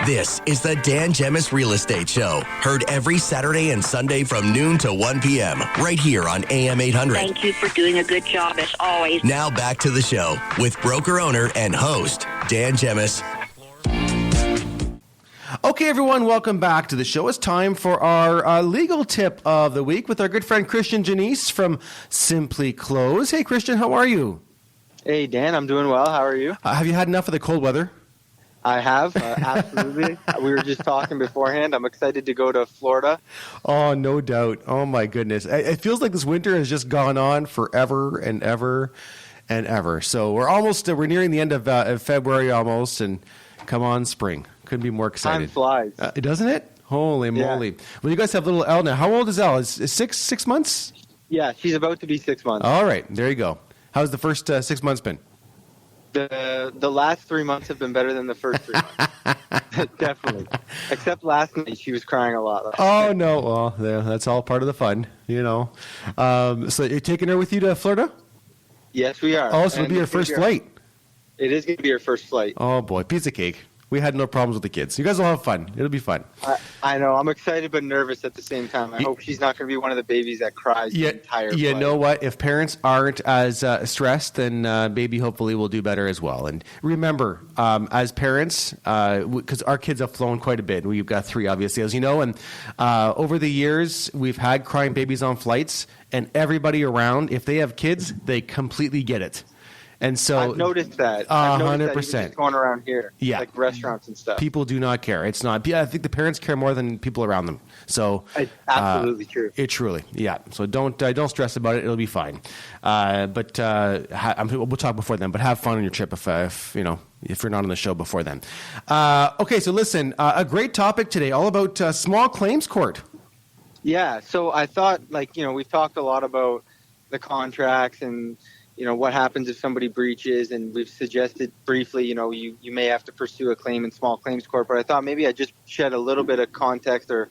This is the Dan Gemus Real Estate Show. Heard every Saturday and Sunday from noon to 1 p.m. right here on AM800. Thank you for doing a good job as always. Now back to the show with broker owner and host Dan Gemus. Okay, everyone, welcome back to the show. It's time for our legal tip of the week with our good friend Christian Janisse from Simply Close. Hey, Christian, how are you? Hey, Dan, I'm doing well. How are you? Have you had enough of the cold weather? I have, absolutely. We were just talking beforehand. I'm excited to go to Florida. Oh, no doubt. Oh, my goodness. It feels like this winter has just gone on forever and ever and ever. So we're nearing the end of February almost, and come on, spring. Couldn't be more excited. Time flies. Doesn't it? Holy moly. Yeah. Well, you guys have little Elle now. How old is Elle? Is six months? Yeah, she's about to be 6 months. All right. There you go. How's the first 6 months been? The last 3 months have been better than the first 3 months. Definitely. Except last night, she was crying a lot. Oh, no. Well, that's all part of the fun, you know. So you're taking her with you to Florida? Yes, we are. Oh, so it'll be your first flight. It is going to be your first flight. Oh, boy. Piece of cake. We had no problems with the kids. You guys will have fun. It'll be fun. I know. I'm excited but nervous at the same time. I hope she's not going to be one of the babies that cries the entire flight. You know what? If parents aren't as stressed, then baby hopefully will do better as well. And remember, as parents, because our kids have flown quite a bit. We've got 3, obviously, as you know. And over the years, we've had crying babies on flights. And everybody around, if they have kids, they completely get it. And so I've noticed that. 100%. Going around here, like restaurants and stuff. People do not care. It's not. Yeah, I think the parents care more than people around them. So it's absolutely true. It truly, yeah. So don't stress about it. It'll be fine. But we'll talk before then. But have fun on your trip if you're not on the show before then. Okay, so listen, a great topic today, all about small claims court. Yeah. So I thought, we've talked a lot about the contracts and what happens if somebody breaches, and we've suggested briefly, you may have to pursue a claim in small claims court, but I thought maybe I'd just shed a little bit of context or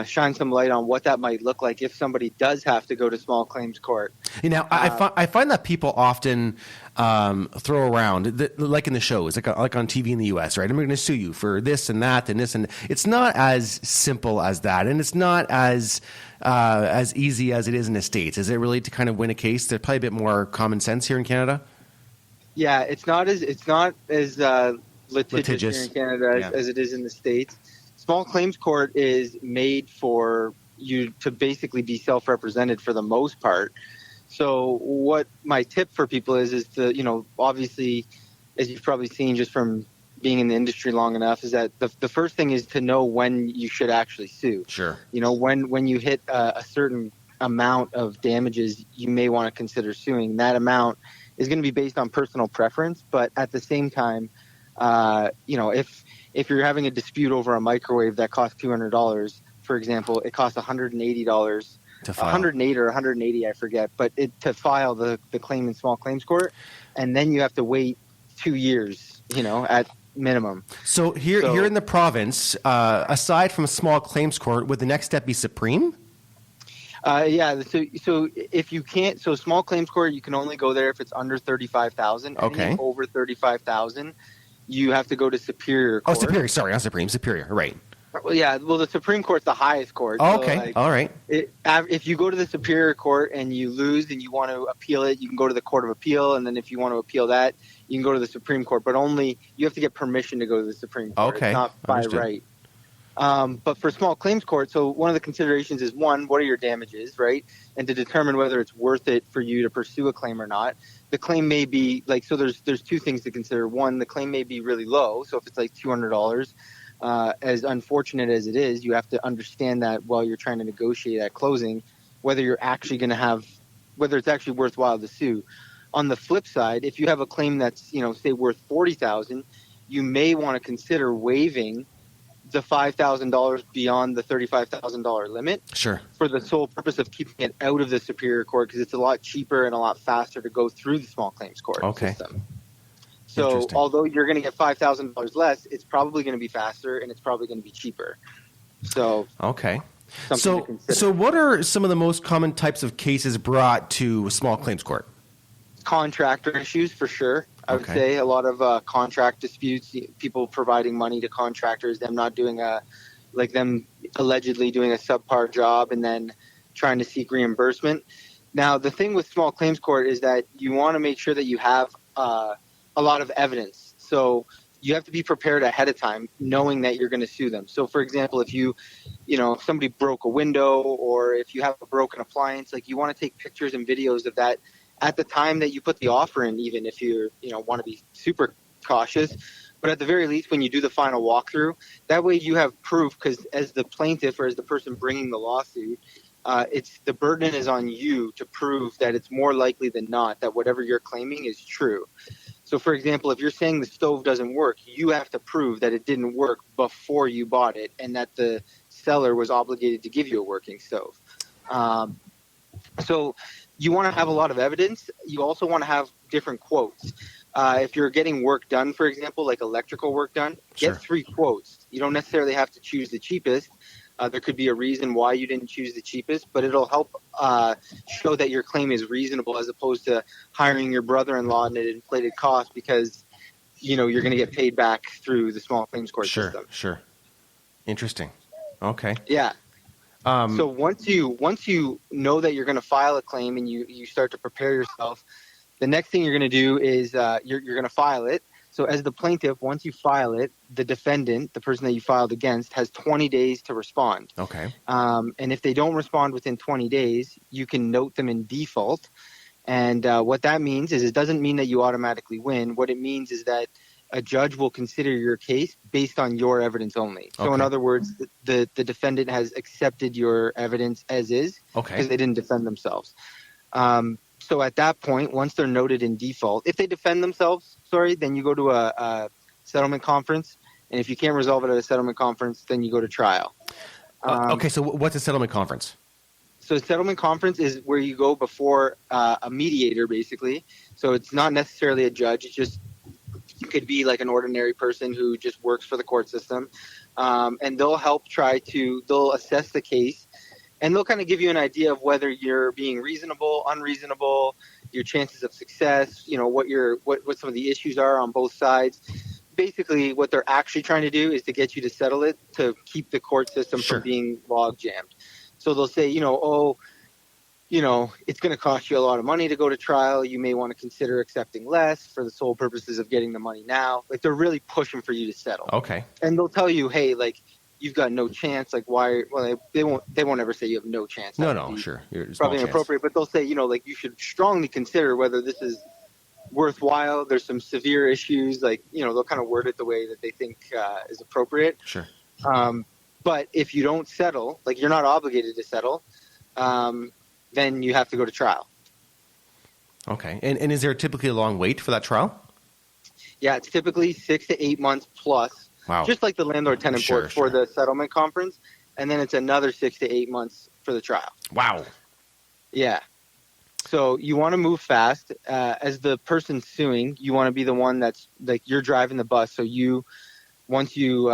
shine some light on what that might look like if somebody does have to go to small claims court. I find that people often throw around, like in the shows, like on TV in the U.S., right? I'm going to sue you for this and that and this, and it's not as simple as that, and it's not as easy as it is in the States. Is it really to kind of win a case? There's probably a bit more common sense here in Canada. Yeah, it's not as litigious here in Canada as it is in the States. Small claims court is made for you to basically be self-represented for the most part. So what my tip for people is to, obviously, as you've probably seen just from being in the industry long enough, is that the first thing is to know when you should actually sue. Sure. When you hit a certain amount of damages, you may want to consider suing. That amount is going to be based on personal preference, but at the same time, if you're having a dispute over a microwave that costs $200, for example, it costs $180 to file. 108 or 180, I forget, but to file the claim in small claims court, and then you have to wait 2 years, at minimum. So here in the province, aside from small claims court, would the next step be Supreme? Yeah. So if you can't, so small claims court, you can only go there if it's under 35,000. Okay. Anything over 35,000, you have to go to Superior Court. Oh, Superior. Sorry, not Supreme. Superior. Right. Well, yeah. Well, the Supreme Court's the highest court. Oh, okay. All right. If you go to the Superior Court and you lose and you want to appeal it, you can go to the Court of Appeal, and then if you want to appeal that, you can go to the Supreme Court. But only you have to get permission to go to the Supreme Court. Okay. It's not by right. But for small claims court, so one of the considerations is, one, what are your damages, right? And to determine whether it's worth it for you to pursue a claim or not. The claim may be so there's 2 things to consider. One, the claim may be really low. So if it's like $200, as unfortunate as it is, you have to understand that while you're trying to negotiate at closing, whether you're actually going to have, whether it's actually worthwhile to sue. On the flip side, if you have a claim that's, say worth $40,000, you may want to consider waiving the $5,000 beyond the $35,000 limit. Sure. For the sole purpose of keeping it out of the Superior Court, because it's a lot cheaper and a lot faster to go through the small claims court system. So although you're going to get $5,000 less, it's probably going to be faster and it's probably going to be cheaper. So okay. So what are some of the most common types of cases brought to small claims court? Contractor issues for sure. I would say a lot of contract disputes, people providing money to contractors, them not doing them allegedly doing a subpar job and then trying to seek reimbursement. Now, the thing with small claims court is that you want to make sure that you have a lot of evidence. So you have to be prepared ahead of time, knowing that you're going to sue them. So, for example, if somebody broke a window or if you have a broken appliance, like you want to take pictures and videos of that at the time that you put the offer in, even if you want to be super cautious. But at the very least, when you do the final walkthrough, that way you have proof, because as the plaintiff or as the person bringing the lawsuit, the burden is on you to prove that it's more likely than not that whatever you're claiming is true. So, for example, if you're saying the stove doesn't work, you have to prove that it didn't work before you bought it and that the seller was obligated to give you a working stove. So you want to have a lot of evidence. You also want to have different quotes. If you're getting work done, for example, like electrical work done, get 3 quotes. You don't necessarily have to choose the cheapest. There could be a reason why you didn't choose the cheapest, but it'll help show that your claim is reasonable as opposed to hiring your brother-in-law at an inflated cost because, you're going to get paid back through the small claims court system. Sure. Interesting. Okay. Yeah. So once you know that you're going to file a claim and you start to prepare yourself, the next thing you're going to do is you're going to file it. So as the plaintiff, once you file it, the defendant, the person that you filed against, has 20 days to respond. Okay. And if they don't respond within 20 days, you can note them in default. And what that means is it doesn't mean that you automatically win. What it means is that a judge will consider your case based on your evidence only. So in other words, the defendant has accepted your evidence as is because they didn't defend themselves. So at that point, once they're noted in default, if they defend themselves, then you go to a settlement conference. And if you can't resolve it at a settlement conference, then you go to trial. So what's a settlement conference? So a settlement conference is where you go before a mediator, basically. So it's not necessarily a judge. It could be like an ordinary person who just works for the court system. And they'll they'll assess the case. And they'll kind of give you an idea of whether you're being reasonable, unreasonable, your chances of success, what some of the issues are on both sides. Basically, what they're actually trying to do is to get you to settle it to keep the court system from being log jammed. So they'll say, it's going to cost you a lot of money to go to trial. You may want to consider accepting less for the sole purposes of getting the money now. Like, they're really pushing for you to settle. Okay. And they'll tell you, hey, you've got no chance. Like, why? Well, they won't ever say you have no chance. No, sure. It's probably inappropriate, but they'll say, you should strongly consider whether this is worthwhile. There's some severe issues. They'll kind of word it the way that they think is appropriate. Sure. But if you don't settle, you're not obligated to settle, then you have to go to trial. Okay. And is there typically a long wait for that trial? Yeah, it's typically 6 to 8 months plus. Wow. Just like the landlord-tenant board for the settlement conference, and then it's another 6 to 8 months for the trial. Wow. Yeah. So you want to move fast. As the person suing, you want to be the one that's you're driving the bus. So once you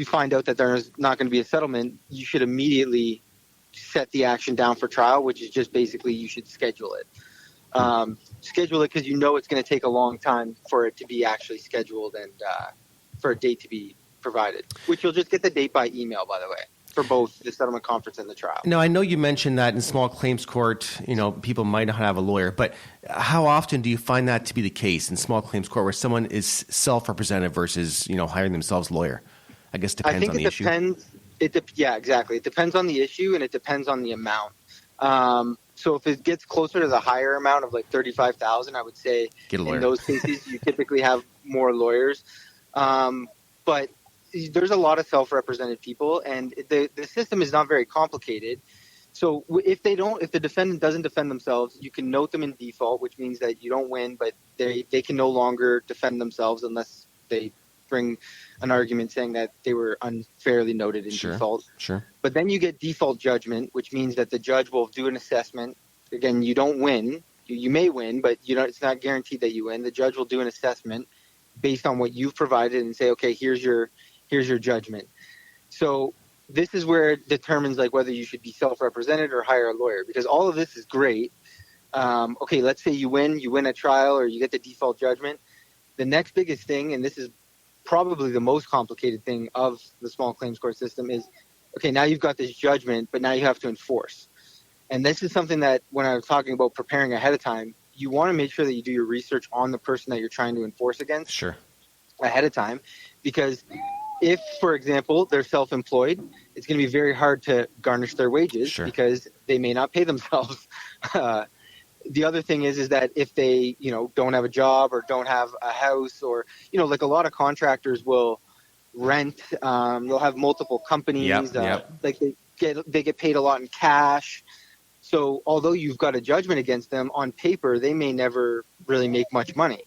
find out that there's not going to be a settlement, you should immediately set the action down for trial, which is just basically you should schedule it. Schedule it because it's going to take a long time for it to be actually scheduled and for a date to be provided, which you'll just get the date by email, by the way, for both the settlement conference and the trial. Now, I know you mentioned that in small claims court, people might not have a lawyer, but how often do you find that to be the case in small claims court where someone is self-represented versus, hiring themselves a lawyer? I guess it depends on the issue. Yeah, exactly. It depends on the issue and it depends on the amount. So if it gets closer to the higher amount of $35,000, I would say in those cases you typically have more lawyers. But there's a lot of self-represented people, and the system is not very complicated. So if the defendant doesn't defend themselves, you can note them in default, which means that you don't win, but they can no longer defend themselves unless they bring an argument saying that they were unfairly noted in default. Sure. But then you get default judgment, which means that the judge will do an assessment. Again, you don't win. You may win, but it's not guaranteed that you win. The judge will do an assessment based on what you've provided and say, okay, here's your judgment. So this is where it determines whether you should be self-represented or hire a lawyer, because all of this is great. okay, let's say you win a trial or you get the default judgment. The next biggest thing, and this is probably the most complicated thing of the small claims court system, is, okay, now you've got this judgment, but now you have to enforce. And this is something that when I was talking about preparing ahead of time, you want to make sure that you do your research on the person that you're trying to enforce against. Sure. Ahead of time, because if, for example, they're self-employed, it's going to be very hard to garnish their wages because they may not pay themselves. The other thing is that if they, don't have a job or don't have a house, or, like a lot of contractors will rent, they'll have multiple companies, like they get paid a lot in cash. So although you've got a judgment against them, on paper, they may never really make much money.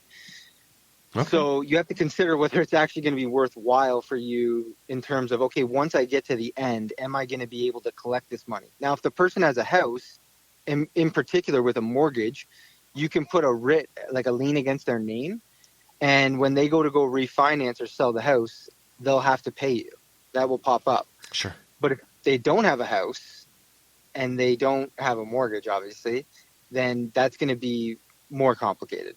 Okay. So you have to consider whether it's actually going to be worthwhile for you in terms of, okay, once I get to the end, am I going to be able to collect this money? Now, if the person has a house, in particular with a mortgage, you can put a writ, like a lien against their name. And when they go refinance or sell the house, they'll have to pay you. That will pop up. Sure. But if they don't have a house and they don't have a mortgage, obviously, then that's going to be more complicated.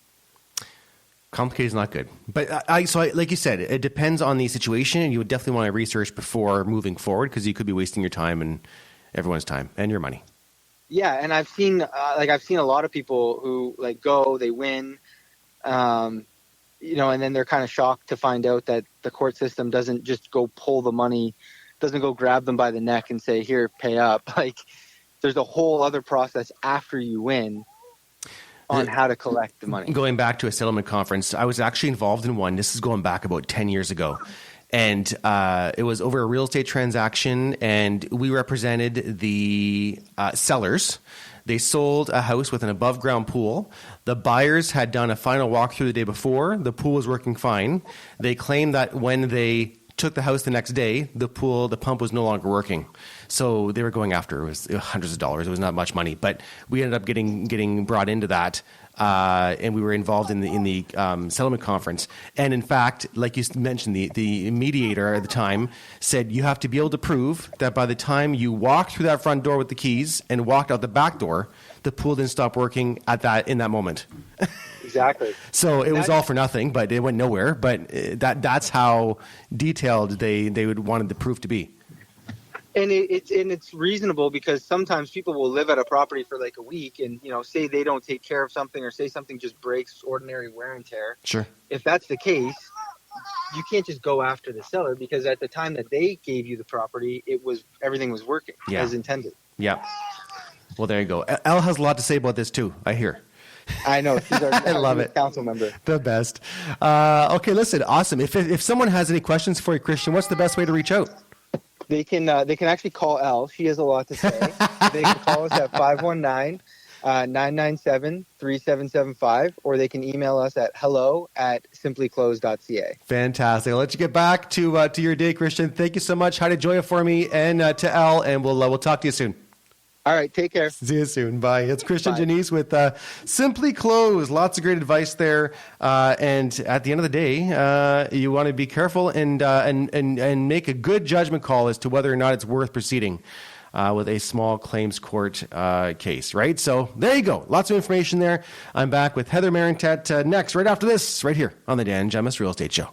Complicated is not good. But like you said, it depends on the situation, and you would definitely want to research before moving forward, because you could be wasting your time and everyone's time and your money. Yeah, and I've seen a lot of people who they win, and then they're kind of shocked to find out that the court system doesn't just go pull the money, doesn't go grab them by the neck and say, here, pay up. Like, there's a whole other process after you win on how to collect the money. Going back to a settlement conference, I was actually involved in one. This is going back about 10 years ago. And it was over a real estate transaction, and we represented the sellers. They sold a house with an above-ground pool. The buyers had done a final walkthrough the day before. The pool was working fine. They claimed that when they took the house the next day, the pump was no longer working. So they were going after, it was hundreds of dollars. It was not much money, but we ended up getting brought into that. And we were involved in the settlement conference. And in fact, like you mentioned, the mediator at the time said you have to be able to prove that by the time you walked through that front door with the keys and walked out the back door, the pool didn't stop working in that moment. Exactly. So it was all for nothing, but it went nowhere. But that's how detailed they would wanted the proof to be. And it's reasonable, because sometimes people will live at a property for like a week and, say they don't take care of something, or say something just breaks, ordinary wear and tear. Sure. If that's the case, you can't just go after the seller, because at the time that they gave you the property, everything was working as intended. Yeah. Well, there you go. Elle has a lot to say about this too, I hear. I know. She's our I love it. Council member. The best. Okay, listen, awesome. If someone has any questions for you, Christian, what's the best way to reach out? They can actually call Elle. She has a lot to say. They can call us at 519-997-3775, or they can email us at hello@simplyclose.ca. Fantastic. I'll let you get back to your day, Christian. Thank you so much. Hi to Joya for me, and to Elle, and we'll talk to you soon. All right, take care. See you soon. Bye. It's Christian Janisse with Simply Close. Lots of great advice there. And at the end of the day, you want to be careful and make a good judgment call as to whether or not it's worth proceeding with a small claims court case, right? So there you go. Lots of information there. I'm back with Heather Marintet next, right after this, right here on the Dan Gemus Real Estate Show.